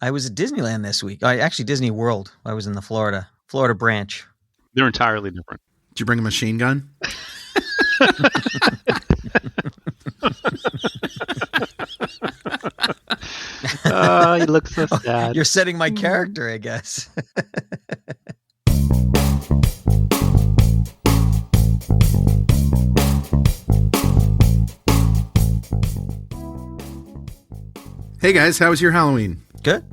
I was at Disneyland this week. Actually, Disney World. I was in the Florida branch. They're entirely different. Did you bring a machine gun? Oh, he looks so sad. You're setting my character, I guess. Hey guys, how was your Halloween? Good.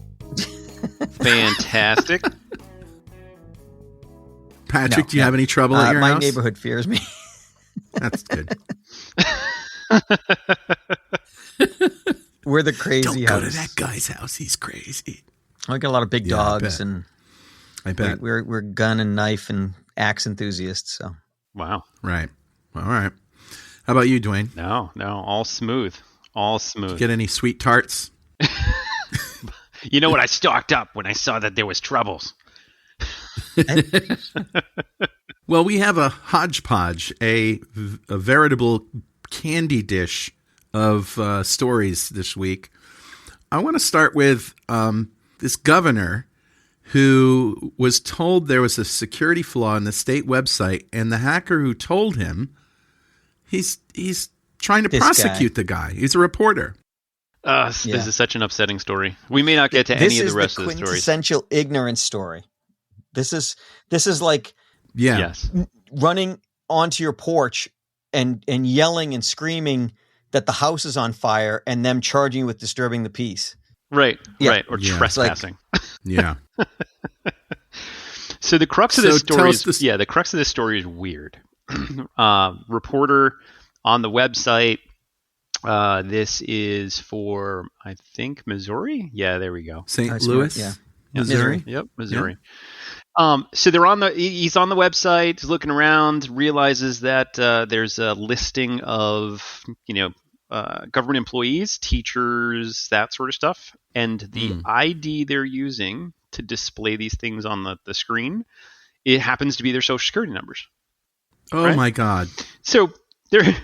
Fantastic. Patrick, do you have any trouble at your my house? My neighborhood fears me. That's good. We're the crazy Don't house. go to that guy's house. He's crazy. I got a lot of big dogs, and I bet we're gun and knife and axe enthusiasts. So Wow. Right. All right. How about you, Dwayne? No, all smooth. All smooth. Did you get any sweet tarts? You know what? I stocked up when I saw that there was troubles. Well, we have a hodgepodge, a veritable candy dish of stories this week. I want to start with this governor who was told there was a security flaw in the state website, and the hacker who told him he's trying to prosecute the guy. He's a reporter. This is such an upsetting story. We may not get to any of the rest of the stories. This is the quintessential ignorance story. This is like running onto your porch and yelling and screaming that the house is on fire and them charging you with disturbing the peace. Right. Or trespassing. Yeah. So the crux of this story the crux of this story is weird. Reporter on the website. This is for, I think, Missouri. Yeah, there we go. St. Louis. Yeah. Missouri. Yep, Missouri. Yeah. So he's on the website, he's looking around, realizes that there's a listing of, government employees, teachers, that sort of stuff. And the ID they're using to display these things on the screen, it happens to be their social security numbers. Oh, right? My God. So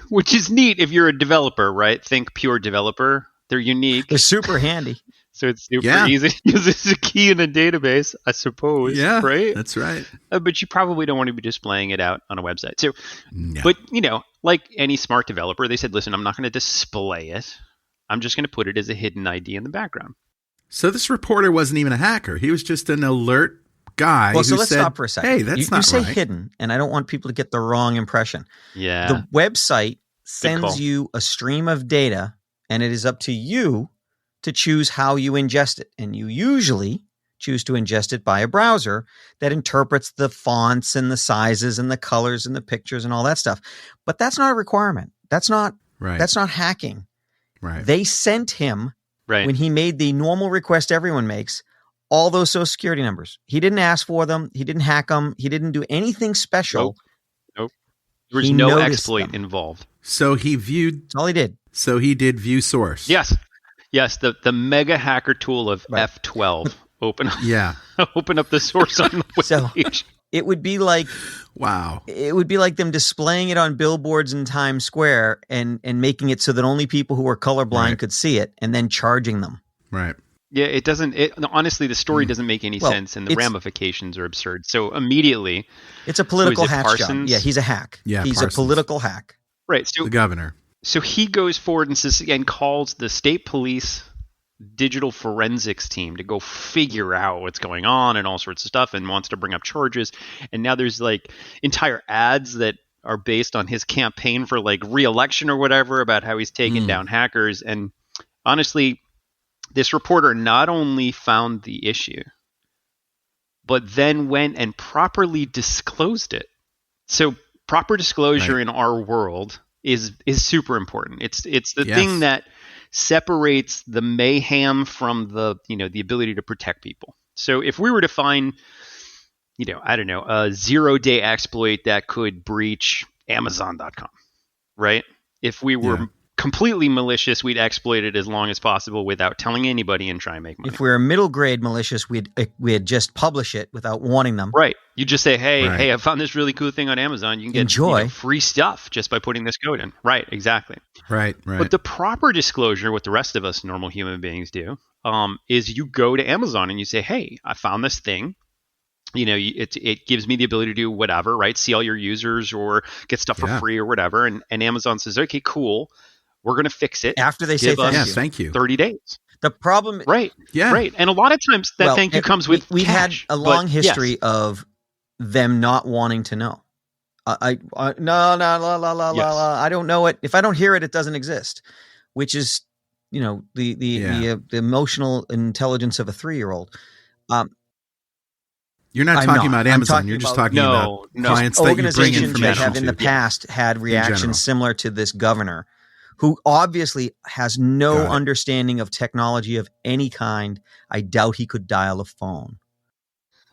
which is neat if you're a developer, right? Think pure developer. They're unique. They're super handy. So it's super easy to use as a key in a database, I suppose. Yeah, right? That's right. But you probably don't want to be displaying it out on a website. So, But, like any smart developer, they said, listen, I'm not going to display it. I'm just going to put it as a hidden ID in the background. So this reporter wasn't even a hacker. He was just an alert guy. Well, so let's stop for a second. Hey, that's you say right. hidden, and I don't want people to get the wrong impression. Yeah. The website sends you a stream of data, and it is up to you to choose how you ingest it. And you usually choose to ingest it by a browser that interprets the fonts and the sizes and the colors and the pictures and all that stuff. But that's not a requirement. That's not hacking. Right. They sent him, when he made the normal request everyone makes, all those social security numbers. He didn't ask for them. He didn't hack them. He didn't do anything special. Nope. There was no exploit involved. So he viewed. That's all he did. So he did view source. Yes. The mega hacker tool of F12. Open up the source on the webpage. So it would be like, wow. It would be like them displaying it on billboards in Times Square and making it so that only people who are colorblind could see it, and then charging them. Right. Yeah, it doesn't. Honestly, the story doesn't make any sense, and the ramifications are absurd. So immediately, it's a political hack job. Yeah, he's a hack. Yeah, he's Parsons. A political hack. Right. So the governor. So he goes forward and says, and calls the state police digital forensics team to go figure out what's going on and all sorts of stuff, and wants to bring up charges. And now there's like entire ads that are based on his campaign for like re-election or whatever, about how he's taking down hackers. And honestly, this reporter not only found the issue, but then went and properly disclosed it. So proper disclosure in our world is super important. It's the thing that separates the mayhem from the ability to protect people. So if we were to find, a 0-day exploit that could breach Amazon.com, right? If we were completely malicious, we'd exploit it as long as possible without telling anybody and try and make money. If we were middle grade malicious, we'd just publish it without warning them. Right. You just say, hey, I found this really cool thing on Amazon. You can get free stuff just by putting this code in. Right. Exactly. Right. But the proper disclosure, what the rest of us normal human beings do, is you go to Amazon and you say, hey, I found this thing. It gives me the ability to do whatever, right? See all your users or get stuff for free or whatever. And Amazon says, okay, cool. We're going to fix it. After they say thank you. 30 days. The problem... Right. Yeah. Right. And a lot of times that thank you comes with we cash. Had a long history of them not wanting to know. No, I don't know it. If I don't hear it, it doesn't exist, which is, the emotional intelligence of a 3-year-old. You're not talking about Amazon. You're just talking about clients that you bring information that have in to. the past had reactions similar to this governor, who obviously has no understanding of technology of any kind. I doubt he could dial a phone.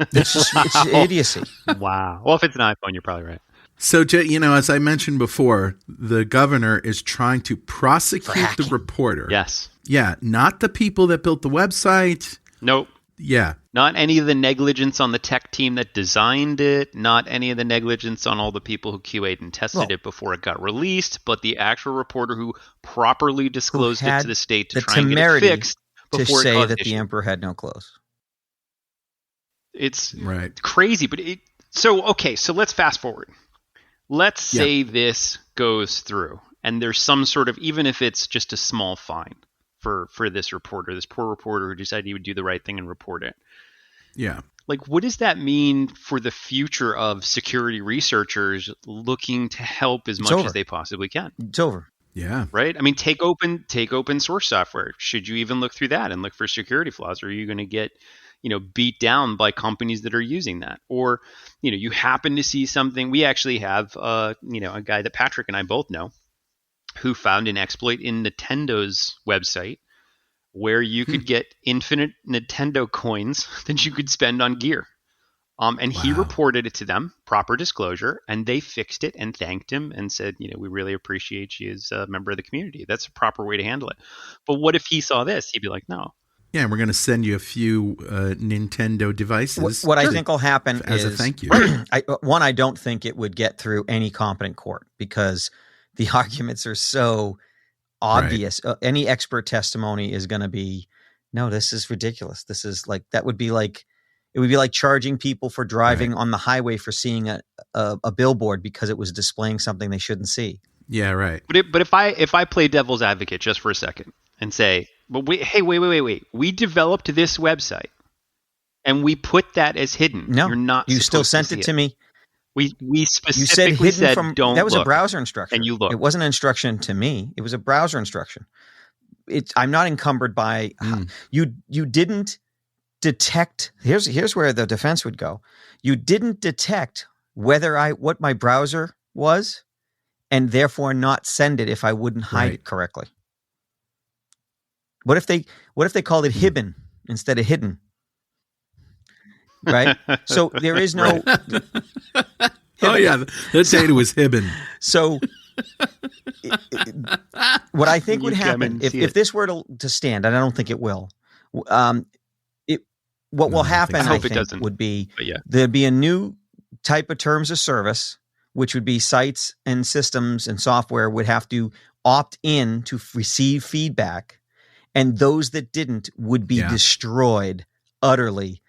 It's idiocy. Wow. Well, if it's an iPhone, you're probably right. So, as I mentioned before, the governor is trying to prosecute the reporter. Yes. Yeah, not the people that built the website. Nope. Yeah. Not any of the negligence on the tech team that designed it, not any of the negligence on all the people who QA'd and tested it before it got released, but the actual reporter who properly disclosed it to the state to try and get it fixed before to it say that the emperor had no clothes. It's crazy, but so let's fast forward. Let's say this goes through and there's some sort of, even if it's just a small fine for this reporter, this poor reporter who decided he would do the right thing and report it. Yeah. Like, what does that mean for the future of security researchers looking to help as much as they possibly can? It's over. Yeah. Right? I mean, take open source software. Should you even look through that and look for security flaws? Or are you going to get, beat down by companies that are using that? Or, you happen to see something. We actually have, a guy that Patrick and I both know who found an exploit in Nintendo's website where you could get infinite Nintendo coins that you could spend on gear. And he reported it to them, proper disclosure, and they fixed it and thanked him and said, we really appreciate you as a member of the community. That's a proper way to handle it. But what if he saw this? He'd be like, no. Yeah, we're going to send you a few Nintendo devices. What I think will happen as a thank you. I don't think it would get through any competent court because the arguments are so obvious. Right. Any expert testimony is going to be, no, this is ridiculous. This is like, it would be like charging people for driving on the highway for seeing a billboard because it was displaying something they shouldn't see. Yeah, right. But if I play devil's advocate just for a second and say, wait. We developed this website and we put that as hidden. No, you're not. You still sent it to me. We specifically said don't that was look. A browser instruction. And you look. It wasn't an instruction to me. It was a browser instruction. I'm not encumbered by you didn't detect. Here's where the defense would go. You didn't detect what my browser was and therefore not send it if I wouldn't hide it correctly. What if they called it hidden instead of hidden? Right? So there is no the data was hidden. So what I think would happen if this were to stand, and I don't think it will, what will happen, I think would be there'd be a new type of terms of service, which would be sites and systems and software would have to opt in to receive feedback, and those that didn't would be destroyed utterly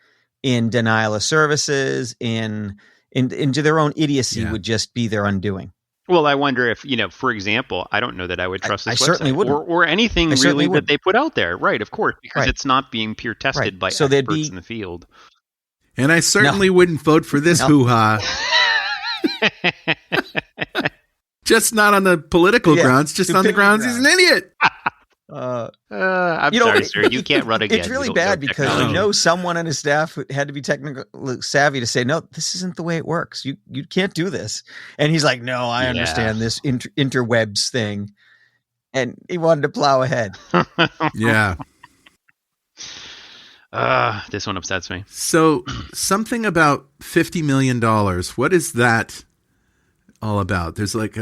in denial of services, into their own idiocy would just be their undoing. Well, I wonder if, for example, I don't know that I would trust this website certainly wouldn't. Or anything really that they put out there. Right, of course, because it's not being peer tested by experts in the field. And I certainly wouldn't vote for this hoo-ha. Just not on the political grounds, just on the grounds he's an idiot. I'm sorry, sir. You can't run again. It's really bad because someone on his staff had to be technically savvy to say, no, this isn't the way it works. You can't do this. And he's like, no, I understand this interwebs thing. And he wanted to plow ahead. Yeah. This one upsets me. So something about $50 million. What is that all about? There's like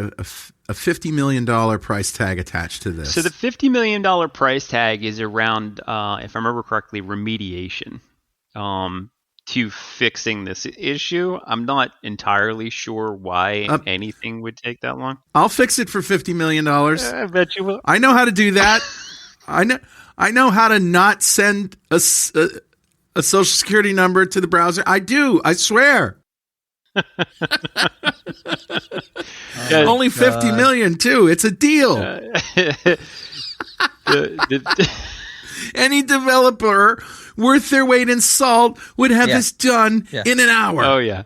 a $50 million price tag attached to this. So the $50 million price tag is around, if I remember correctly, remediation to fixing this issue. I'm not entirely sure why anything would take that long. I'll fix it for $50 million. I bet you will. I know how to do that. I know how to not send a social security number to the browser. I do. I swear. Only 50 million too. It's a deal. Any developer worth their weight in salt would have this done in an hour. Oh yeah.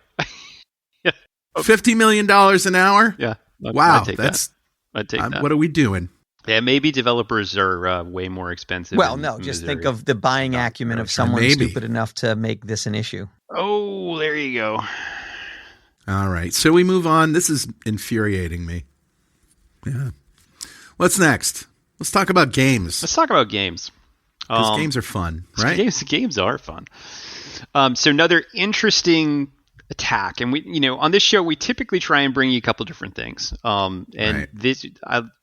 $50 million an hour. Yeah. Wow. I'd take that. What are we doing? Yeah, maybe developers are way more expensive. Well, no, just think of the buying acumen of someone stupid enough to make this an issue. Oh, there you go. All right. So we move on. This is infuriating me. Yeah. What's next? Let's talk about games. Because games are fun, right? Games are fun. So another interesting attack, and we, on this show we typically try and bring you a couple different things. This,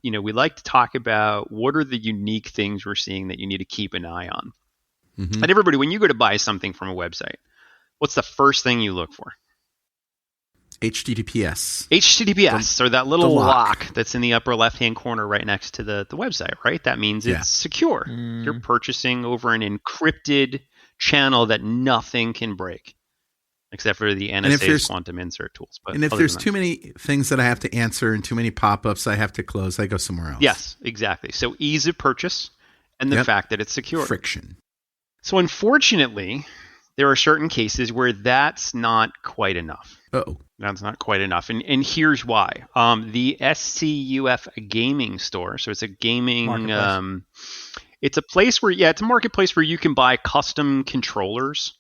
we like to talk about what are the unique things we're seeing that you need to keep an eye on. Mm-hmm. And everybody, when you go to buy something from a website, what's the first thing you look for? HTTPS. Or that little lock that's in the upper left-hand corner right next to the website, right? That means it's secure. You're purchasing over an encrypted channel that nothing can break. Except for the NSA's quantum insert tools. And if there's too many things that I have to answer and too many pop-ups I have to close, I go somewhere else. Yes, exactly. So ease of purchase and the fact that it's secure. Friction. So unfortunately, there are certain cases where that's not quite enough. Uh-oh. That's not quite enough. And here's why. The SCUF gaming store, so it's a gaming... it's a place where, it's a marketplace where you can buy custom controllers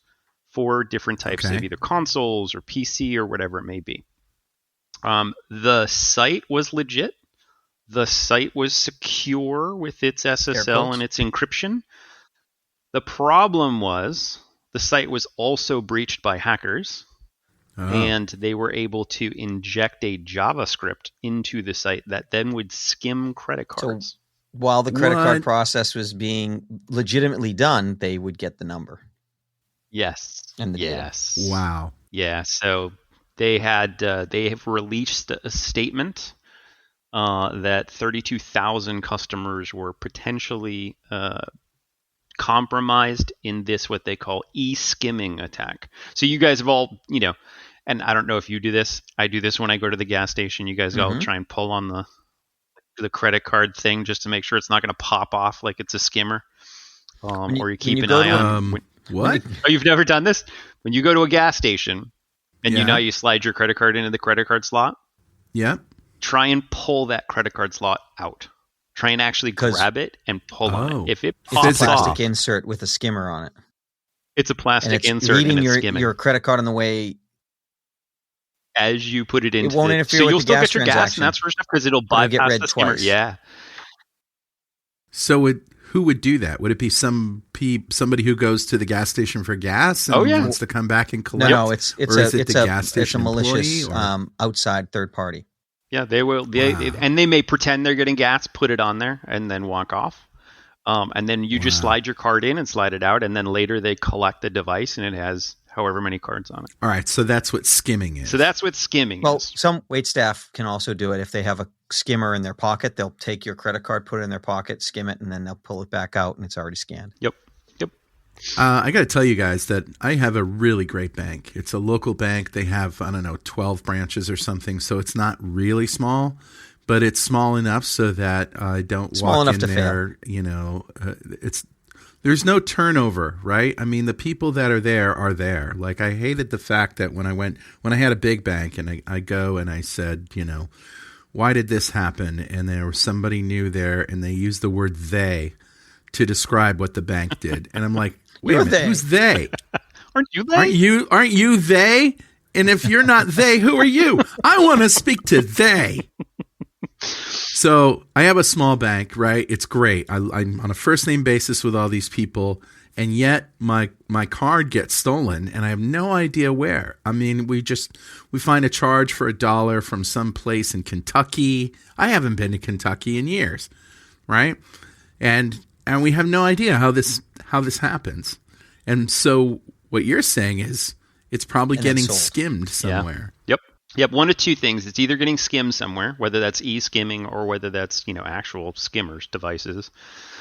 for different types of either consoles or PC or whatever it may be. The site was legit. The site was secure with its SSL and its encryption. The problem was the site was also breached by hackers, and they were able to inject a JavaScript into the site that then would skim credit cards. So while the credit card process was being legitimately done, they would get the number. Yes. And the data. Wow. Yeah. So they have released a statement that 32,000 customers were potentially compromised in this, what they call e-skimming attack. So you guys have all, and I don't know if you do this. I do this when I go to the gas station. You guys all try and pull on the credit card thing just to make sure it's not going to pop off like it's a skimmer. Or you keep an eye on. What? Oh, you've never done this? When you go to a gas station and you slide your credit card into the credit card slot? Yeah. Try and pull that credit card slot out. Try and actually grab it and pull on it. If it pops it's a plastic off, insert with a skimmer on it. It's a plastic insert and it's skimming. Your credit card on the way as you put it into it won't interfere with you'll the still gas get your gas and that sort of stuff because it'll bypass the skimmer. Twice. Yeah. So who would do that? Would it be somebody who goes to the gas station for gas and wants to come back and collect? No, it's a malicious outside third party. Yeah, they will. And they may pretend they're getting gas, put it on there, and then walk off. And then you just slide your card in and slide it out, and then later they collect the device, and it has however many cards on it. All right, so that's what skimming is. Well, some waitstaff can also do it. If they have a skimmer in their pocket, they'll take your credit card, put it in their pocket, skim it, and then they'll pull it back out, and it's already scanned. Yep. I got to tell you guys that I have a really great bank. It's a local bank. They have, 12 branches or something, so it's not really small, but it's small enough so that I don't walk in there, there's no turnover, right? I mean, the people that are there. Like, I hated the fact that when I had a big bank and I go and I said, why did this happen? And there was somebody new there and they used the word they to describe what the bank did. And I'm like, wait a minute, who's they? Aren't you they? Aren't you they? And if you're not they, who are you? I want to speak to they. So I have a small bank, right? It's great. I'm on a first name basis with all these people. and yet my card gets stolen and I have no idea where. I mean, we find a charge for $1 from some place in Kentucky. I haven't been to Kentucky in years, right? And we have no idea how this happens. And so what you're saying is it's probably getting skimmed somewhere. Yeah. Yep. One of two things. It's either getting skimmed somewhere, whether that's e-skimming or whether that's, actual skimmers devices.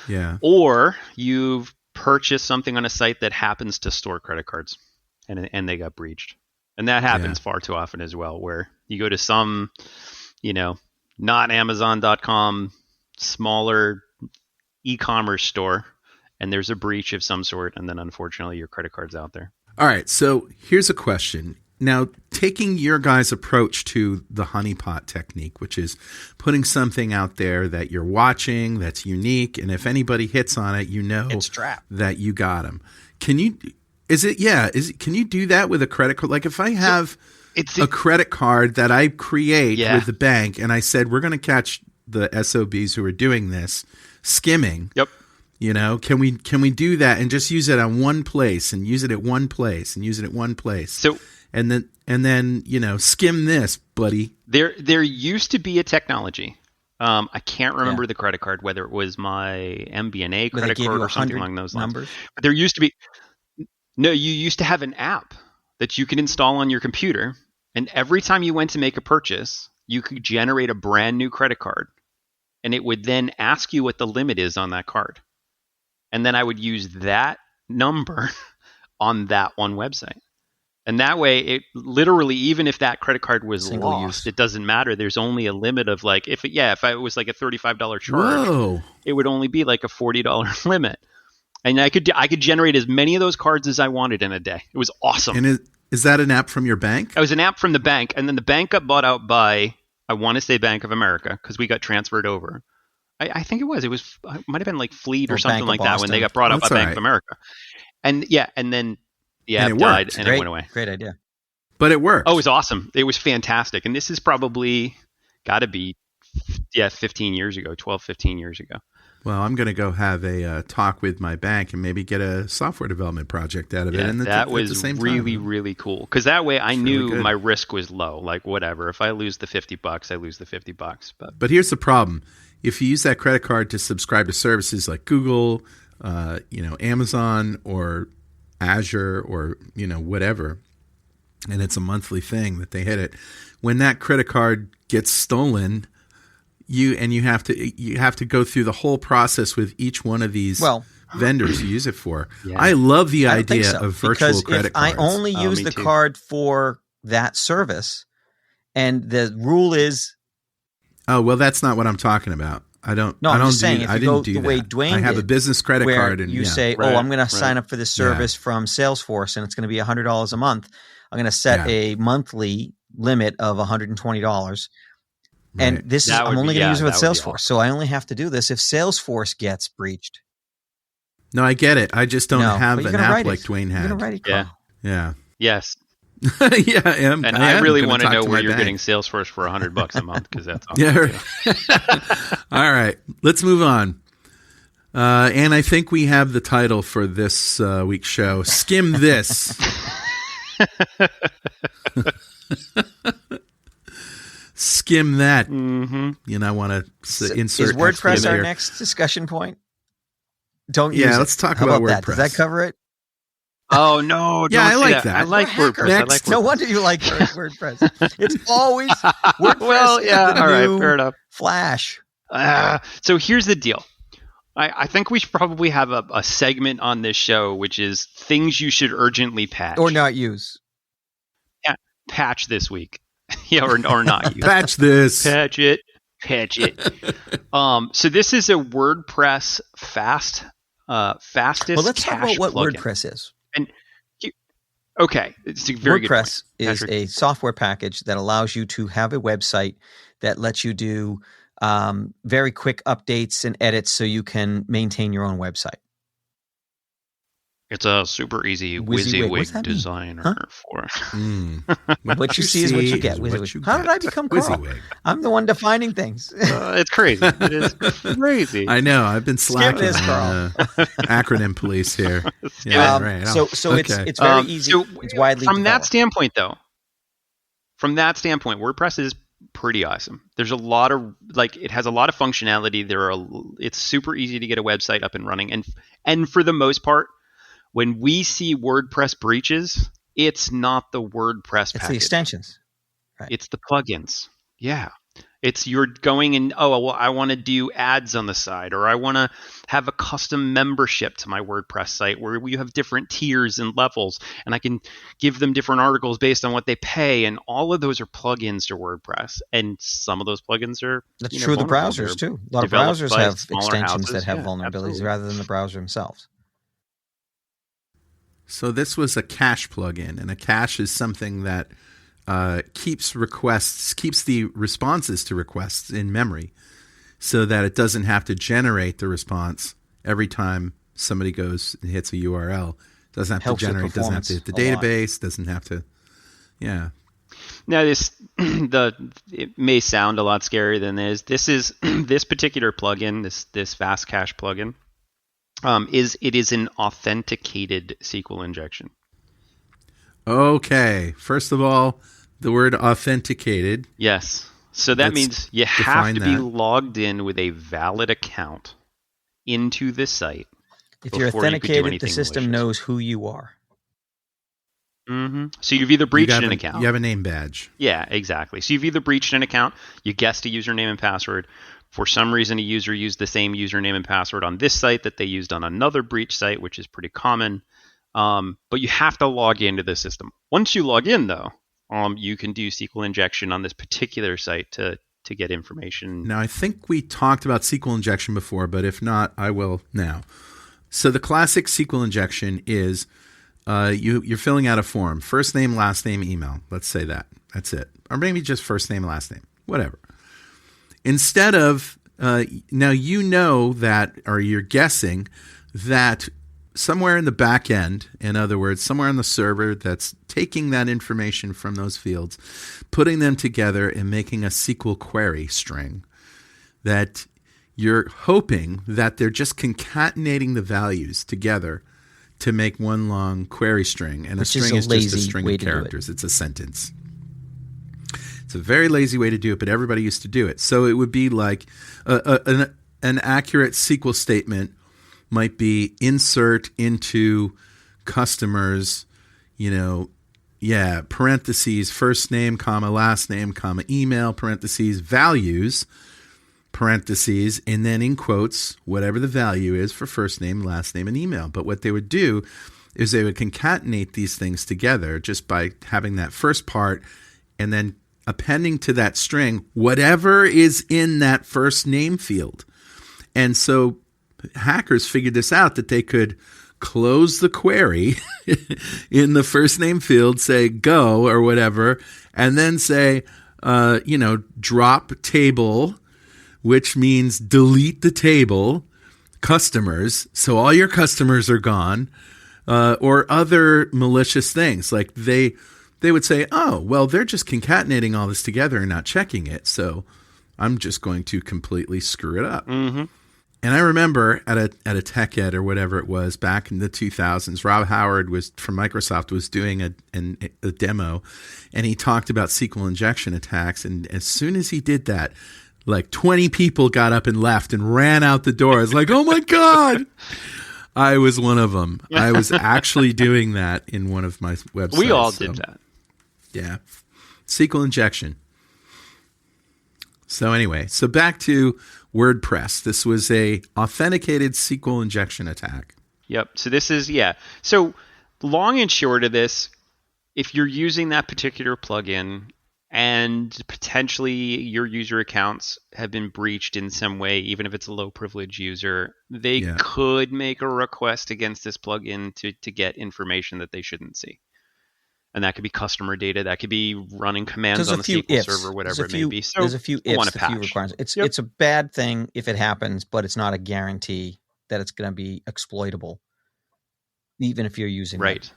Yeah. Or you've purchased something on a site that happens to store credit cards and they got breached. And that happens far too often as well, where you go to some, not Amazon.com, smaller e-commerce store, and there's a breach of some sort, and then unfortunately your credit card's out there. All right, so here's a question. Now, taking your guys' approach to the honeypot technique, which is putting something out there that you're watching that's unique, and if anybody hits on it, it's trap. That you got them. Can you do that with a credit card? Like if I have a credit card that I create with the bank, and I said we're going to catch the SOBs who are doing this skimming. Yep. Can we do that and just use it on one place and use it at one place and use it at one place? So and then skim this, buddy. There used to be a technology. I can't remember the credit card, whether it was my MBNA credit card or something along those lines. But there used to be you used to have an app that you could install on your computer, and every time you went to make a purchase, you could generate a brand new credit card, and it would then ask you what the limit is on that card. And then I would use that number on that one website. And that way, it literally, even if that credit card was lost, it doesn't matter. There's only a limit of like, if it was like a $35 charge, it would only be like a $40 limit. And I could generate as many of those cards as I wanted in a day. It was awesome. And is that an app from your bank? It was an app from the bank. And then the bank got bought out by, I want to say Bank of America, because we got transferred over. I think it might have been like Fleet or something like that when they got brought up by Bank of America. And then the app died and it went away. Great idea. But it worked. Oh, it was awesome. It was fantastic. And this is probably got to be, 15 years ago, 12, 15 years ago. Well, I'm going to go have a talk with my bank and maybe get a software development project out of it. And that was really, really cool. Because that way I knew my risk was low. Like, whatever. If I lose the $50, I lose the $50. But here's the problem. If you use that credit card to subscribe to services like Google, Amazon or Azure or, whatever, and it's a monthly thing that they hit it, when that credit card gets stolen, you have to go through the whole process with each one of these vendors you use it for. Yeah. I love the idea of virtual credit cards. I only use the card for that service, and the rule is. Oh, well, that's not what I'm talking about. I don't. No, I'm just saying. If I you didn't go do the that. way Dwayne I have did, a business credit card, and you say, I'm going to sign up for this service from Salesforce, and it's going to be $100 a month. I'm going to set a monthly limit of $120. And this is I'm only going to use it with Salesforce. So I only have to do this if Salesforce gets breached. No, I get it. I just don't have an app like Dwayne had. You're going to write it, Carl. Yeah. Yes. Yeah, I am. And I really want to know where you're getting Salesforce for $100 a month, because that's awesome. Yeah. Right. All right. Let's move on. And I think we have the title for this week's show, Skim This. Skim that. Mm-hmm. I want to insert. Is WordPress our next discussion point? Don't use it. Yeah, let's talk about WordPress. That? Does that cover it? Oh, no. Yeah, I like that. I like WordPress. No wonder you like WordPress. It's always WordPress. Well, yeah, all right, fair enough. Flash. So here's the deal. I think we should probably have a segment on this show, which is things you should urgently patch. Or not use. Yeah, patch this week. or not use. Patch this. Patch it. So this is a WordPress fastest Well, let's cache talk about what plugin. WordPress is. And it's a very good point. WordPress is a software package that allows you to have a website that lets you do very quick updates and edits so you can maintain your own website. It's a super easy WYSIWYG designer for. What you see is what you get. WYSIWYG. How did I become Carl? I'm the one defining things. It's crazy. It is crazy. I know. I've been slacking this, on acronym police here. Right. So it's very easy. So it's widely from developed. that standpoint, though. From that standpoint, WordPress is pretty awesome. There's a lot of it has a lot of functionality. It's super easy to get a website up and running, and for the most part, when we see WordPress breaches, it's not the WordPress package. It's the extensions. Right. It's the plugins. Yeah. It's you're going and, I want to do ads on the side, or I want to have a custom membership to my WordPress site where you have different tiers and levels, and I can give them different articles based on what they pay. And all of those are plugins to WordPress. And some of those plugins are That's true of the browsers, too. A lot of browsers have extensions that have vulnerabilities rather than the browser themselves. So this was a cache plugin, and a cache is something that keeps the responses to requests in memory so that it doesn't have to generate the response every time somebody goes and hits a URL. It doesn't have to generate, doesn't have to hit the database, doesn't have to, yeah. Now it may sound a lot scarier than this. This particular plugin, this fast cache plugin, it is an authenticated SQL injection. Okay. First of all, the word authenticated. Yes. So that means you have to be logged in with a valid account into this site. If you're authenticated, the system knows who you are. Mm-hmm. So you've either breached an account. You have a name badge. Yeah, exactly. So you've either breached an account, you guessed a username and password. For some reason, a user used the same username and password on this site that they used on another breach site, which is pretty common. But you have to log into the system. Once you log in, though, you can do SQL injection on this particular site to get information. Now, I think we talked about SQL injection before, but if not, I will now. So the classic SQL injection is you're filling out a form. First name, last name, email. Let's say that. That's it. Or maybe just first name, last name. Whatever. Instead of, now you know that, or you're guessing that somewhere in the back end, in other words, somewhere on the server that's taking that information from those fields, putting them together and making a SQL query string, that you're hoping that they're just concatenating the values together to make one long query string. And a string is just a string of characters. It's a sentence. It's a very lazy way to do it, but everybody used to do it. So it would be like an accurate SQL statement might be insert into customers, parentheses, first name, comma, last name, comma, email, parentheses, values, parentheses, and then in quotes, whatever the value is for first name, last name, and email. But what they would do is they would concatenate these things together just by having that first part and then appending to that string whatever is in that first name field. And so hackers figured this out, that they could close the query in the first name field, say go or whatever, and then say, drop table, which means delete the table, customers. So all your customers are gone, or other malicious things. Like they would say, oh, well, they're just concatenating all this together and not checking it. So I'm just going to completely screw it up. Mm-hmm. And I remember at a tech ed or whatever it was back in the 2000s, Rob Howard from Microsoft was doing a demo, and he talked about SQL injection attacks. And as soon as he did that, like 20 people got up and left and ran out the door. I was like, oh my God. I was one of them. I was actually doing that in one of my websites. We all did that. Yeah. SQL injection. So anyway, so back to WordPress. This was a authenticated SQL injection attack. Yep. So this is, So long and short of this, if you're using that particular plugin and potentially your user accounts have been breached in some way, even if it's a low privilege user, they could make a request against this plugin to get information that they shouldn't see. And that could be customer data. That could be running commands on the SQL server, whatever it may be. So there's a few ifs, a few requirements. It's a bad thing if it happens, but it's not a guarantee that it's going to be exploitable. even if you're using right. them.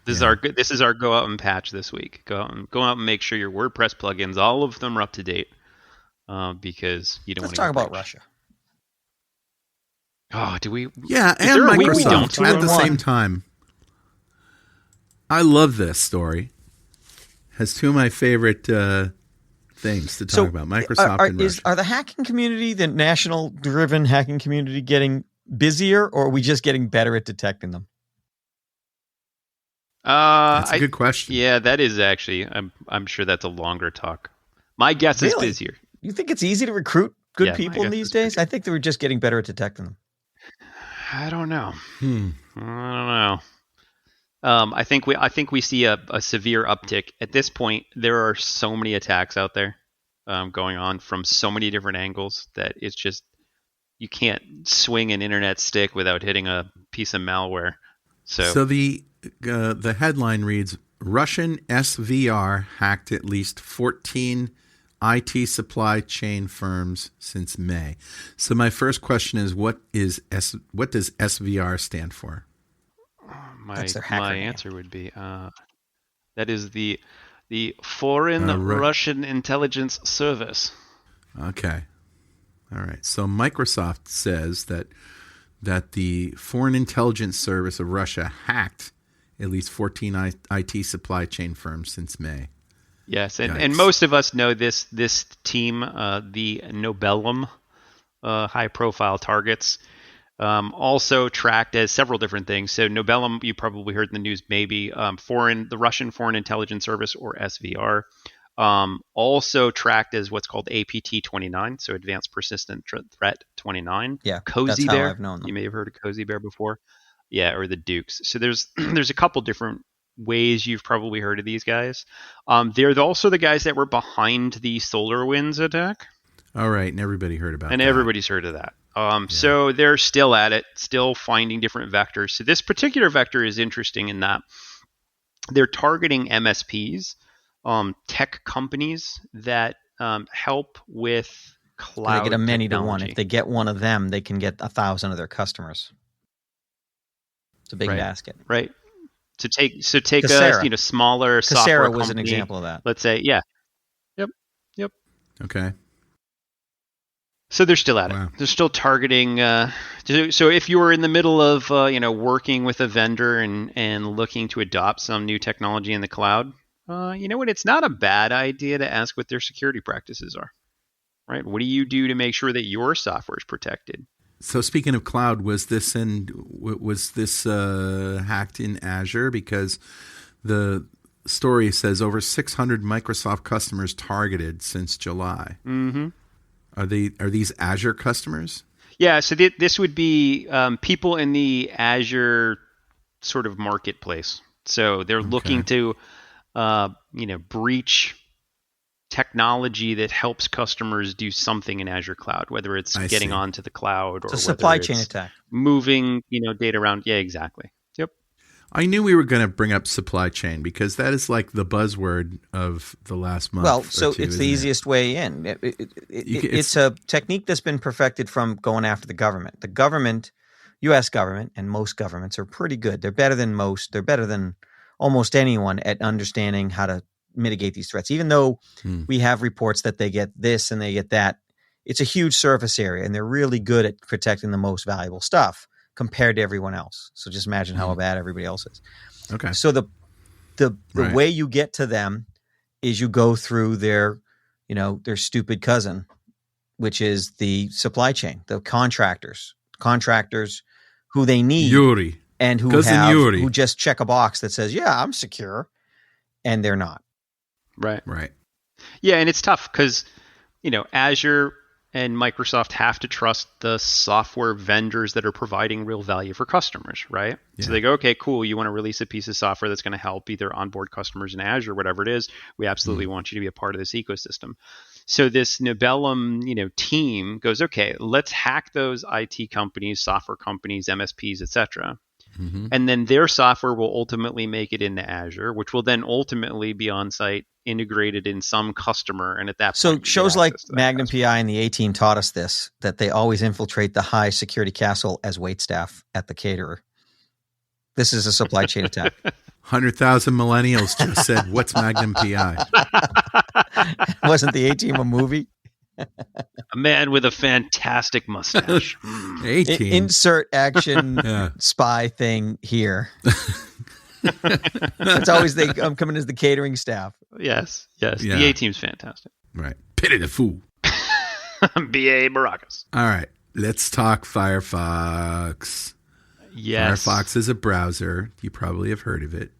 This is our go out and patch this week. Go out and make sure your WordPress plugins, all of them, are up to date, because you don't want to. Let's talk about Russia. Oh, do we? Yeah, is and there a week Microsoft we don't at the same time. I love this story. Has two of my favorite things to talk about: Microsoft and Russia. Are the hacking community, the national-driven hacking community, getting busier, or are we just getting better at detecting them? That's a good question. Yeah, that is actually. I'm sure that's a longer talk. My guess is busier. You think it's easy to recruit good people in these days? I think they were just getting better at detecting them. I don't know. I don't know. I think we see a severe uptick at this point. There are so many attacks out there going on from so many different angles that it's just you can't swing an internet stick without hitting a piece of malware. So the headline reads: Russian SVR hacked at least 14 IT supply chain firms since May. So my first question is, what does SVR stand for? My answer would be that is the Foreign Russian Intelligence Service. Okay. All right. So Microsoft says that the Foreign Intelligence Service of Russia hacked at least 14 IT supply chain firms since May. Yes, and most of us know this team, the Nobelum, high-profile targets, also tracked as several different things. So Nobelum, you probably heard in the news, maybe the Russian Foreign Intelligence Service, or SVR, also tracked as what's called APT-29, so Advanced Persistent Threat 29. Yeah, Cozy that's Bear. how I've known them. You may have heard of Cozy Bear before. Yeah, or the Dukes. So there's a couple different ways you've probably heard of these guys. They're also the guys that were behind the SolarWinds attack. All right, and everybody heard about that. And everybody's heard of that. So they're still at it, still finding different vectors. So this particular vector is interesting in that they're targeting MSPs, tech companies that help with cloud They get a many to technology. one. If they get one of them, they can get 1,000 of their customers. It's a big basket. Right. So take Kaseya. a smaller software company. Kaseya was an example of that. Let's say, yeah. Yep. Okay. So they're still at it. They're still targeting. So if you were in the middle of working with a vendor and looking to adopt some new technology in the cloud, you know what? It's not a bad idea to ask what their security practices are. Right? What do you do to make sure that your software is protected? So speaking of cloud, was this hacked in Azure? Because the story says over 600 Microsoft customers targeted since July. Mm-hmm. Are these Azure customers? Yeah. So this would be people in the Azure sort of marketplace. So they're looking to breach technology that helps customers do something in Azure Cloud, whether it's getting onto the cloud or it's a supply chain attack, moving data around. Yeah, exactly. Yep. I knew we were going to bring up supply chain because that is like the buzzword of the last month. Well, so it's the easiest way in. It's a technique that's been perfected from going after the government. The government, U.S. government, and most governments are pretty good. They're better than most. They're better than almost anyone at understanding how to mitigate these threats. Even though we have reports that they get this and they get that, it's a huge surface area, and they're really good at protecting the most valuable stuff compared to everyone else. So just imagine how bad everybody else is. Okay. So the way you get to them is you go through their stupid cousin, which is the supply chain, the contractors who they need Yuri. And who just check a box that says, yeah, I'm secure, and they're not. Right. Yeah, and it's tough because, Azure and Microsoft have to trust the software vendors that are providing real value for customers, right? Yeah. So they go, okay, cool. You want to release a piece of software that's going to help either onboard customers in Azure, whatever it is. We absolutely want you to be a part of this ecosystem. So this Nobelum, team goes, okay, let's hack those IT companies, software companies, MSPs, etc. And then their software will ultimately make it into Azure, which will then ultimately be on-site, integrated in some customer. And at that point, so shows like Magnum PI and the A-Team taught us this, that they always infiltrate the high security castle as waitstaff at the caterer. This is a supply chain attack. 100,000 millennials just said, "What's Magnum PI?" Wasn't the A-Team a movie? A man with a fantastic mustache. A-Team. Insert action spy thing here. It's always I'm coming as the catering staff. Yes. The A-Team's fantastic. Right. Pity the fool. B.A. Baracus. All right. Let's talk Firefox. Yes. Firefox is a browser. You probably have heard of it.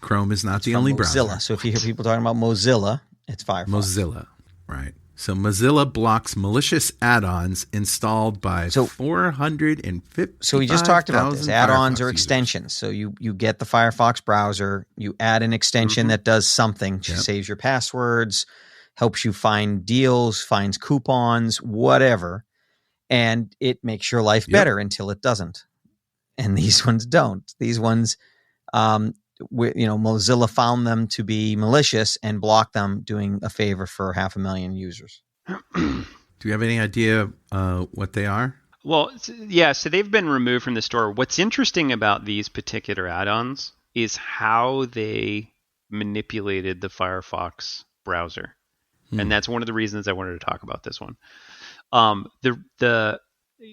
Chrome is not the only browser. Mozilla. So if you hear people talking about Mozilla, it's Firefox. Mozilla. Right. So Mozilla blocks malicious add-ons installed by 450,000. So we just talked about this. Add-ons Firefox or extensions. So you get the Firefox browser, you add an extension that does something, saves your passwords, helps you find deals, finds coupons, whatever, and it makes your life better until it doesn't. And these ones don't. These ones, Mozilla found them to be malicious and blocked them, doing a favor for 500,000 users. Do you have any idea what they are? Well, yeah, so they've been removed from the store. What's interesting about these particular add-ons is how they manipulated the Firefox browser. And that's one of the reasons I wanted to talk about this one.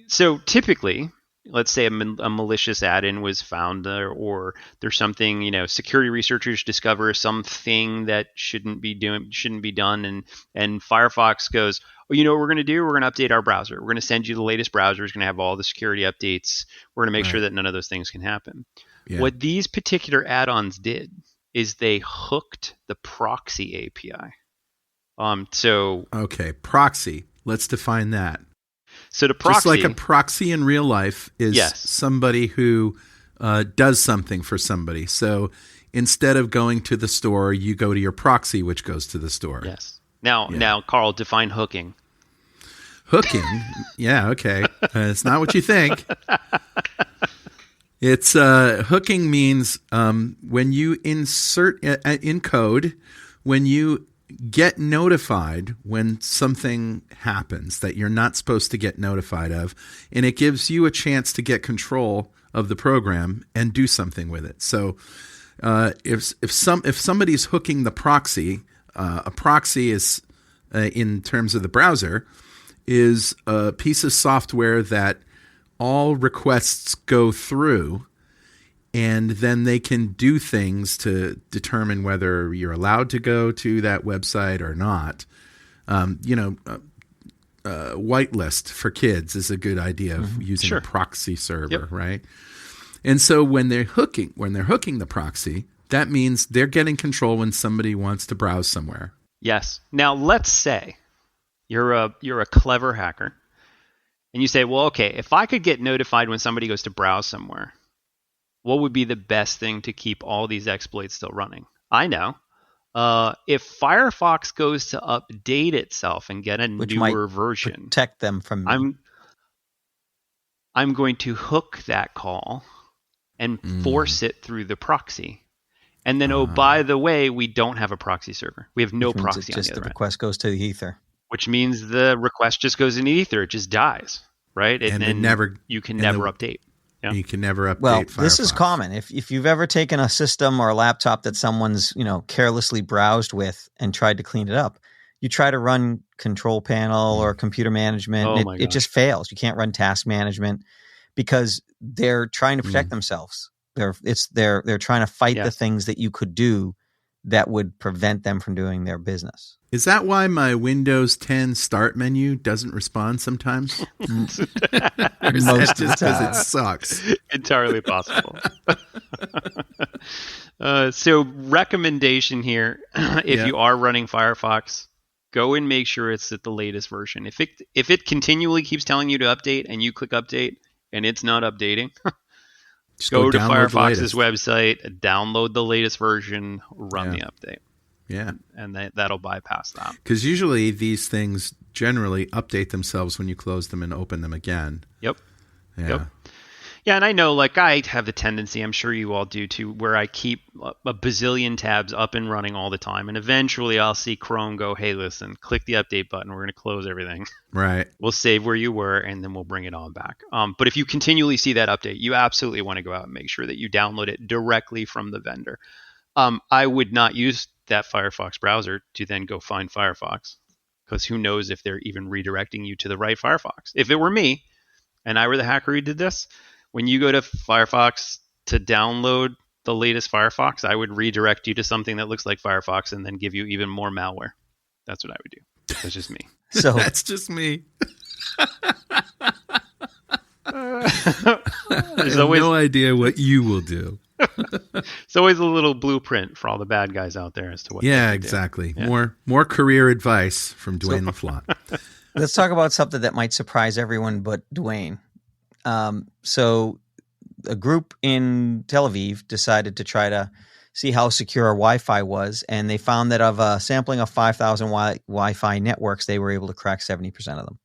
So typically, let's say a malicious add-in was found or there's something, security researchers discover something that shouldn't be done. And Firefox goes, oh, you know what we're going to do? We're going to update our browser. We're going to send you the latest browser. It's going to have all the security updates. We're going to make sure that none of those things can happen. Yeah. What these particular add-ons did is they hooked the proxy API. Okay, proxy. Let's define that. So the proxy, just like a proxy in real life, is somebody who does something for somebody. So instead of going to the store, you go to your proxy, which goes to the store. Yes. Now, Carl, define hooking. Hooking? Yeah, okay. It's not what you think. It's hooking means when you insert in code, when you get notified when something happens that you're not supposed to get notified of, and it gives you a chance to get control of the program and do something with it. So if somebody's hooking the proxy, a proxy is in terms of the browser is a piece of software that all requests go through, and then they can do things to determine whether you're allowed to go to that website or not. Whitelist for kids is a good idea of using a proxy server, right? And so when they're hooking the proxy, that means they're getting control when somebody wants to browse somewhere. Yes. Now let's say you're a clever hacker, and you say, well, okay, if I could get notified when somebody goes to browse somewhere, what would be the best thing to keep all these exploits still running? I know. If Firefox goes to update itself and get a newer version, protect them from me. I'm going to hook that call and force it through the proxy. And then, by the way, we don't have a proxy server. We have no proxy on the other end. The request goes to the ether. Which means the request just goes in the ether. It just dies, right? You can never update. Yeah. You can never update Well, Firefox. This is common. If you've ever taken a system or a laptop that someone's carelessly browsed with and tried to clean it up, you try to run control panel or computer management, it just fails. You can't run task management because they're trying to protect themselves. They're trying to fight the things that you could do that would prevent them from doing their business. Is that why my Windows 10 start menu doesn't respond sometimes? Most of the time. It sucks. Entirely possible. So recommendation here, if you are running Firefox, go and make sure it's at the latest version. If it continually keeps telling you to update and you click update and it's not updating, just go to Firefox's website, download the latest version, run the update. Yeah. And that'll bypass that. Because usually these things generally update themselves when you close them and open them again. Yep. Yeah. Yep. Yeah, and I know, like, I have the tendency, I'm sure you all do too, where I keep a bazillion tabs up and running all the time, and eventually I'll see Chrome go, hey, listen, click the update button, we're going to close everything. Right. We'll save where you were, and then we'll bring it on back. But if you continually see that update, you absolutely want to go out and make sure that you download it directly from the vendor. I would not use that Firefox browser to then go find Firefox, because who knows if they're even redirecting you to the right Firefox. If it were me, and I were the hacker who did this, when you go to Firefox to download the latest Firefox, I would redirect you to something that looks like Firefox and then give you even more malware. That's what I would do. That's just me. So that's just me. There's always no idea what you will do. It's always a little blueprint for all the bad guys out there as to what. Yeah, exactly. Yeah. More career advice from Dwayne LaFleur. Let's talk about something that might surprise everyone but Dwayne. So a group in Tel Aviv decided to try to see how secure our Wi-Fi was, and they found that of a sampling of 5,000 Wi-Fi networks, they were able to crack 70% of them.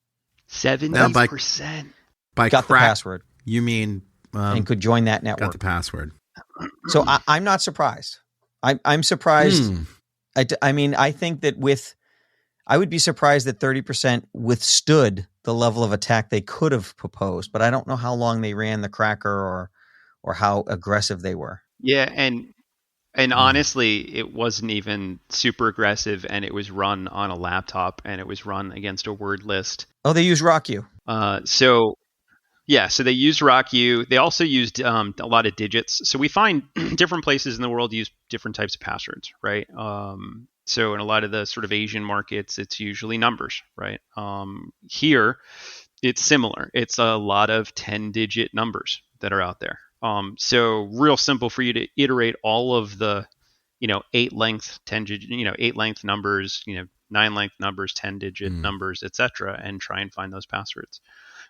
70%? By got the password. You mean... and could join that network. Got the password. So I'm not surprised. I'm surprised. I mean, I think that I would be surprised that 30% withstood the level of attack they could have proposed, but I don't know how long they ran the cracker or how aggressive they were. Yeah, and honestly, it wasn't even super aggressive, and it was run on a laptop, and it was run against a word list. Oh, they use RockU. So they used RockU. They also used a lot of digits. So we find different places in the world use different types of passwords, right? So in a lot of the sort of Asian markets, it's usually numbers, right? Here, it's similar. It's a lot of 10-digit numbers that are out there. So real simple for you to iterate all of the, 8-length, 10-digit, 8-length numbers, 9-length numbers, 10-digit numbers, etc., and try and find those passwords.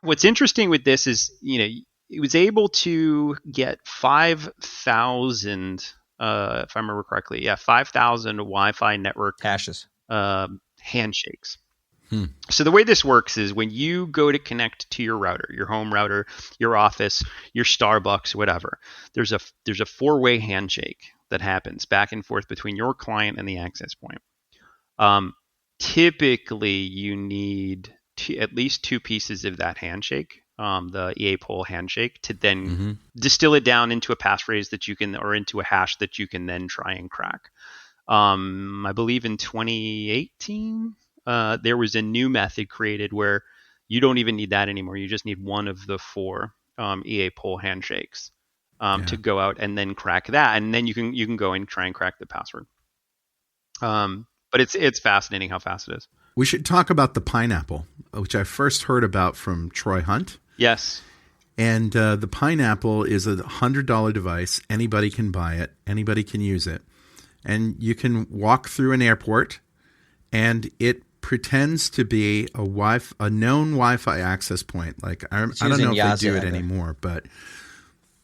What's interesting with this is, it was able to get 5,000, if I remember correctly, 5,000 Wi-Fi network hashes, handshakes. So the way this works is when you go to connect to your router, your home router, your office, your Starbucks, whatever, there's a 4-way handshake that happens back and forth between your client and the access point. Typically, you need at least 2 pieces of that handshake, the EA poll handshake, to then distill it down into a passphrase that you can, or into a hash that you can then try and crack. I believe in 2018, there was a new method created where you don't even need that anymore. You just need one of the 4 EA poll handshakes to go out and then crack that, and then you can go and try and crack the password. But it's fascinating how fast it is. We should talk about the pineapple, which I first heard about from Troy Hunt. Yes. And the pineapple is a $100 device. Anybody can buy it. Anybody can use it. And you can walk through an airport, and it pretends to be a known Wi-Fi access point. Like I don't know if they do it anymore, but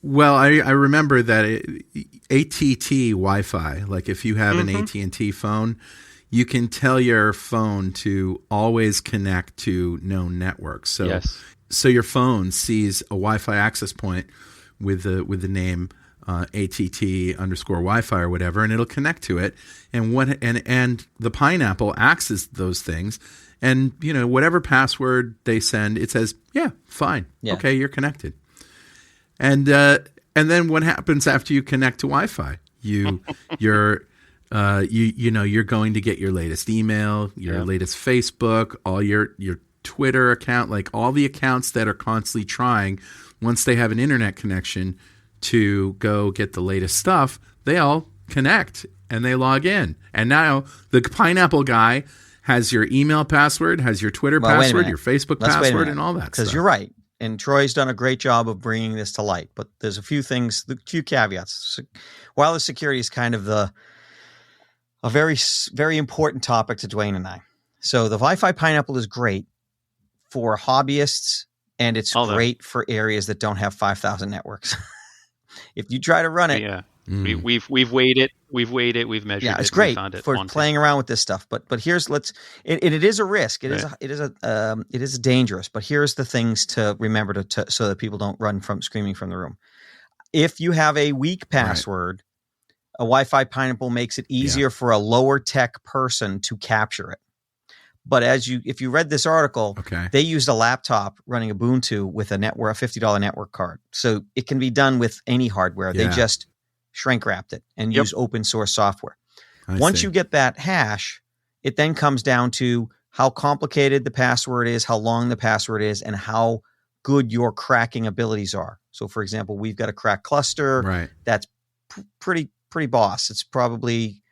I remember that ATT Wi-Fi. Like if you have an AT&T phone, you can tell your phone to always connect to known networks. So, so your phone sees a Wi-Fi access point with the name ATT_Wi-Fi or whatever, and it'll connect to it. And the pineapple accesses those things, and whatever password they send, it says, "Yeah, fine, okay, you're connected." And then what happens after you connect to Wi-Fi? You're going to get your latest email, your latest Facebook, all your Twitter account, like all the accounts that are constantly trying, once they have an internet connection, to go get the latest stuff, they all connect and they log in. And now the pineapple guy has your email password, has your Twitter password, your Facebook password, and all that stuff. Because you're right. And Troy's done a great job of bringing this to light. But there's a few caveats. Wireless security is kind of a very, very important topic to Dwayne and I. So the Wi-Fi pineapple is great for hobbyists, and it's great for areas that don't have 5,000 networks. If you try to run it We've weighed it. We've measured it. Yeah, it's great found it for playing around with this stuff. But it is a risk. It is dangerous. But here's the things to remember so that people don't run from screaming from the room. If you have a weak password, a Wi-Fi Pineapple makes it easier for a lower tech person to capture it. But if you read this article, they used a laptop running Ubuntu with a $50 network card. So it can be done with any hardware. They just shrink wrapped it and use open source software. Once you get that hash, it then comes down to how complicated the password is, how long the password is, and how good your cracking abilities are. So for example, we've got a crack cluster that's pretty boss. It's probably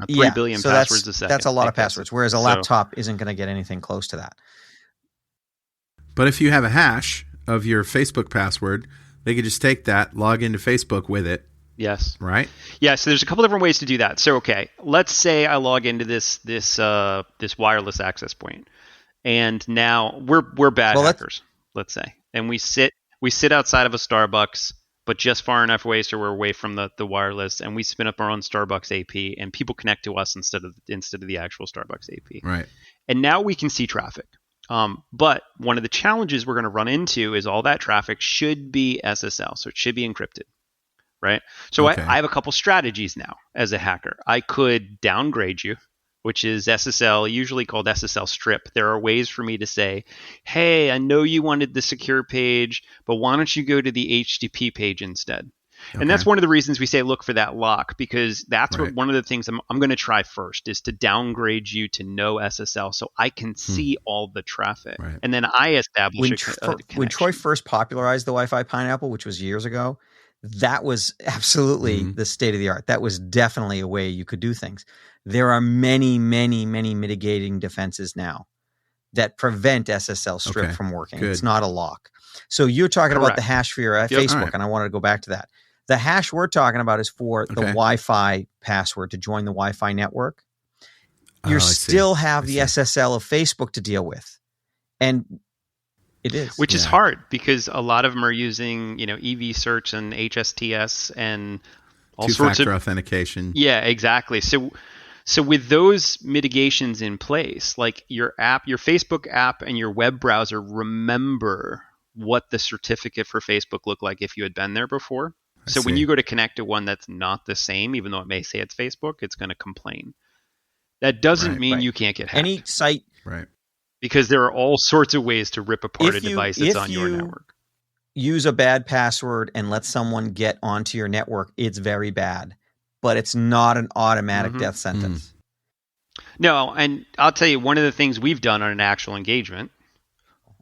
3 billion passwords a second. That's a lot of passwords, whereas a laptop isn't going to get anything close to that. But if you have a hash of your Facebook password, they could just take that, log into Facebook with it. Yes. Right? Yeah, so there's a couple different ways to do that. So let's say I log into this wireless access point. And now we're bad hackers, let's say. And we sit outside of a Starbucks, but just far enough away so we're away from the wireless, and we spin up our own Starbucks AP, and people connect to us instead of the actual Starbucks AP. Right. And now we can see traffic. But one of the challenges we're going to run into is all that traffic should be SSL, so it should be encrypted, right? So I have a couple strategies now as a hacker. I could downgrade you, which is SSL, usually called SSL strip. There are ways for me to say, hey, I know you wanted the secure page, but why don't you go to the HTTP page instead? And that's one of the reasons we say look for that lock, because that's what one of the things I'm going to try first is to downgrade you to no SSL so I can see all the traffic. Right. And then I establish when Troy first popularized the Wi-Fi Pineapple, which was years ago, that was absolutely the state of the art. That was definitely a way you could do things. There are many, many, many mitigating defenses now that prevent SSL strip from working. Good. It's not a lock. So you're talking about the hash for your Facebook, and I wanted to go back to that. The hash we're talking about is for the Wi-Fi password to join the Wi-Fi network. You still have the SSL of Facebook to deal with. And it is. Which is hard because a lot of them are using, EV search and HSTS and all sorts of two-factor authentication. Yeah, exactly. So with those mitigations in place, like your Facebook app and your web browser remember what the certificate for Facebook looked like if you had been there before. So when you go to connect to one that's not the same, even though it may say it's Facebook, it's going to complain. That doesn't mean you can't get hacked. Any site. Right. Because there are all sorts of ways to rip apart a device that's on your network. Use a bad password and let someone get onto your network, it's very bad. But it's not an automatic death sentence. No, and I'll tell you, one of the things we've done on an actual engagement,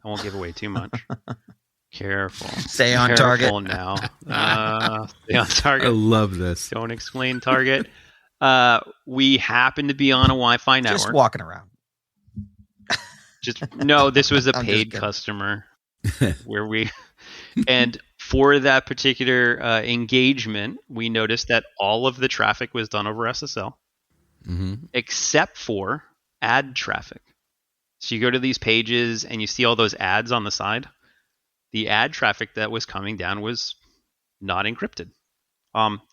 I won't give away too much. Careful. Stay on target. Now. Stay on target. I love this. Don't explain target. We happen to be on a Wi-Fi network. Just walking around. No, this was a paid customer and for that particular engagement, we noticed that all of the traffic was done over SSL, except for ad traffic. So you go to these pages and you see all those ads on the side. The ad traffic that was coming down was not encrypted.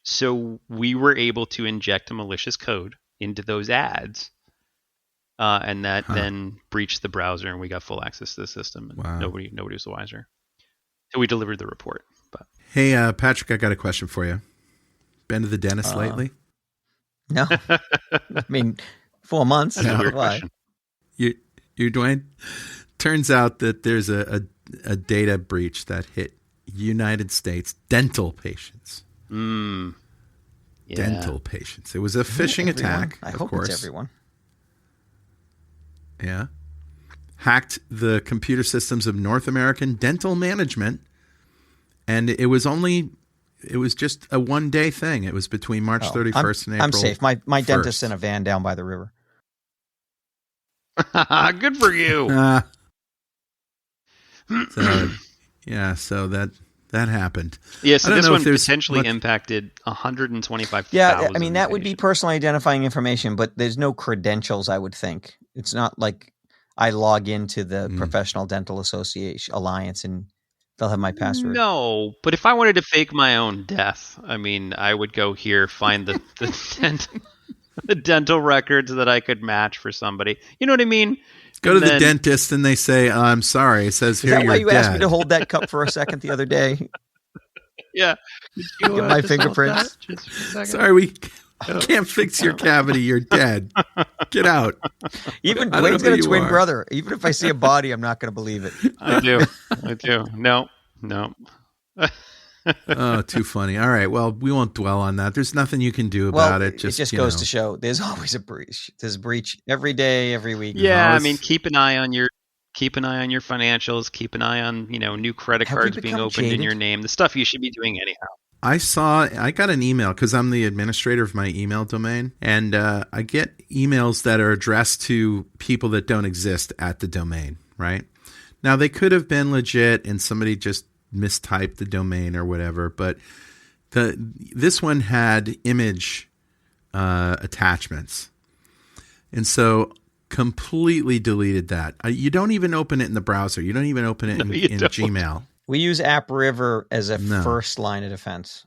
So we were able to inject a malicious code into those ads, and that then breached the browser, and we got full access to the system. And nobody was the wiser. So we delivered the report. But hey, Patrick, I got a question for you. Been to the dentist lately? No, I mean 4 months. That's a weird question. You, Dwayne? Turns out that there's a data breach that hit United States dental patients. Dental patients. It was a phishing attack. I hope it's everyone. Yeah. Hacked the computer systems of North American dental management, and it was just a one-day thing. It was between March 31st and April. I'm safe. My dentist's in a van down by the river. Good for you. So that happened. Yeah, so this one potentially impacted 125,000. Yeah, I mean, that would be personally identifying information, but there's no credentials, I would think. It's not like I log into the Professional Dental Association Alliance and They'll have my password. No, but if I wanted to fake my own death, I mean, I would go here, find the dental records that I could match for somebody. You know what I mean? Go to the dentist and they say, I'm sorry. It says here you're dead. Is that why you asked me to hold that cup for a second the other day? Yeah. Get my fingerprints. Sorry, we can't fix your cavity. You're dead. Get out. Even Dwayne's got a twin brother. Even if I see a body, I'm not going to believe it. I do. No. Oh, too funny. All right. Well, we won't dwell on that. There's nothing you can do about it. It just goes to show there's always a breach. There's a breach every day, every week. Yeah, I mean, keep an eye on your financials. Keep an eye on new credit cards being opened in your name. The stuff you should be doing anyhow. I got an email because I'm the administrator of my email domain, and I get emails that are addressed to people that don't exist at the domain. Right now, they could have been legit, and somebody just mistyped the domain or whatever, but this one had image attachments, and so completely deleted that. You don't even open it in the browser. You don't even open it in Gmail. We use AppRiver as a first line of defense,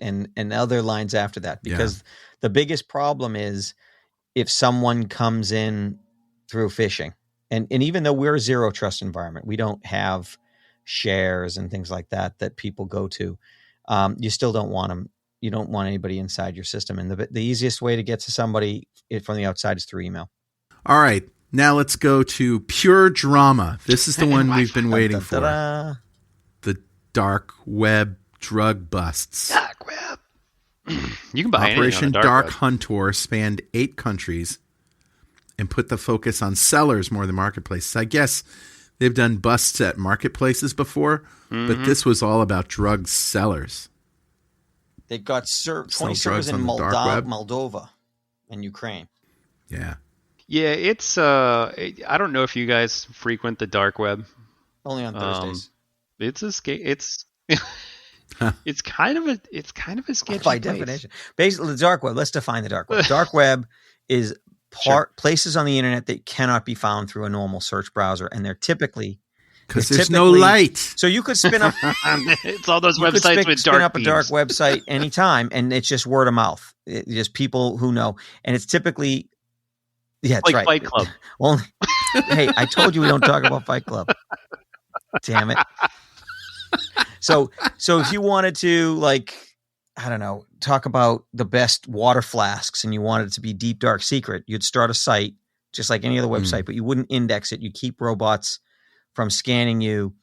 and other lines after that, because the biggest problem is if someone comes in through phishing, and even though we're a zero trust environment, we don't have shares and things like that people go to. You still don't want them. You don't want anybody inside your system. And the easiest way to get to somebody from the outside is through email. All right. Now let's go to pure drama. This is the one we've been waiting for. The dark web drug busts. Dark web. You can buy Operation anything on the Dark web. Hunter spanned 8 countries and put the focus on sellers more than marketplaces. I guess they've done busts at marketplaces before, but this was all about drug sellers. They got 20 servers in Moldova and Ukraine. Yeah. Yeah, it's I don't know if you guys frequent the dark web. Only on Thursdays. It's it's kind of a sketchy by place. definition. Basically, the dark web. Let's define the dark web. Dark web is places on the internet that cannot be found through a normal search browser, and they're typally because there's no light. So you could spin up. It's all those websites with dark. Spin up beams. a dark website anytime, and it's just word of mouth. It's just people who know, and it's typically. Yeah, that's right. Fight Club. Only, hey, I told you we don't talk about Fight Club. Damn it. So if you wanted to, I don't know, talk about the best water flasks and you wanted it to be deep, dark secret, you'd start a site just like any other website, but you wouldn't index it. You'd keep robots from scanning you.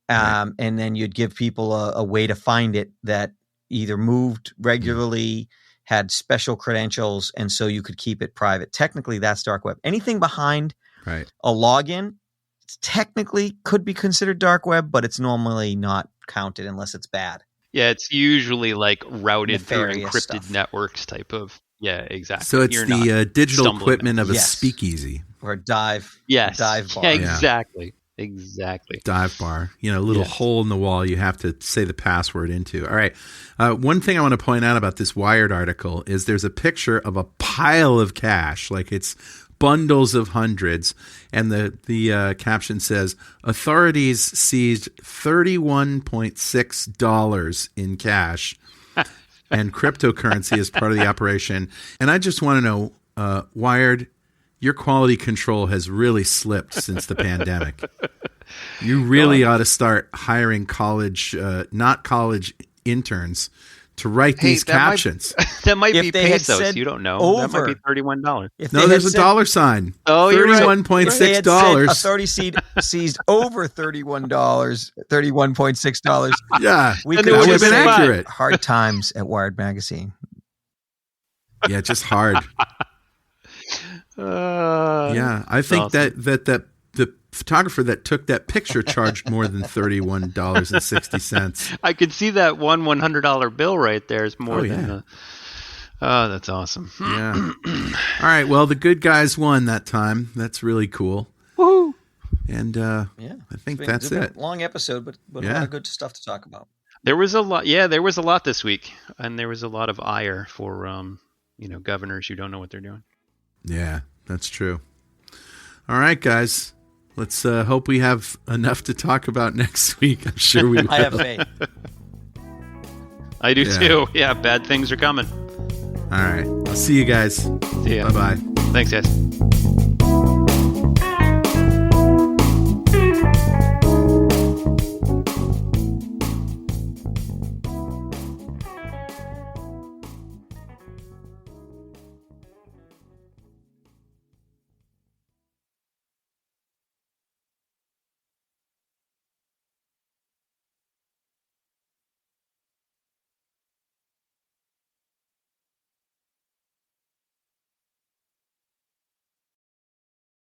And then you'd give people a way to find it that either moved regularly, had special credentials, and so you could keep it private. Technically, that's dark web. Anything behind a login technically could be considered dark web, but it's normally not counted unless it's bad. Yeah, it's usually routed Nefarious through encrypted stuff. networks type of. Yeah, exactly. So it's the digital equipment of a speakeasy. Or a dive. Yes. Dive bar. Yeah, exactly. Exactly. Dive bar. A little hole in the wall you have to say the password into. All right. One thing I want to point out about this Wired article is there's a picture of a pile of cash, like it's bundles of hundreds, and the caption says, authorities seized $31.6 in cash and cryptocurrency as part of the operation. And I just want to know, Wired, your quality control has really slipped since the pandemic. You really ought to start hiring not college interns to write these captions. That might be pesos. You don't know. That might be $31. No, there's a dollar sign. Oh, you're right. $31.6. Authority seized over $31.6. Yeah, we could have been accurate. Hard times at Wired Magazine. Yeah, just hard. I think awesome. that the photographer that took that picture charged more than $31.60. I could see that $100 bill right there is more than the. Oh, that's awesome. Yeah. All right. Well, the good guys won that time. That's really cool. Woohoo! And I think that's it. Long episode, but a lot of good stuff to talk about. There was a lot. Yeah, there was a lot this week, and there was a lot of ire for governors who don't know what they're doing. Yeah, that's true. All right, guys. Let's hope we have enough to talk about next week. I'm sure we will. I have faith. I do too. Yeah, bad things are coming. All right. I'll see you guys. See ya. Bye-bye. Thanks, guys.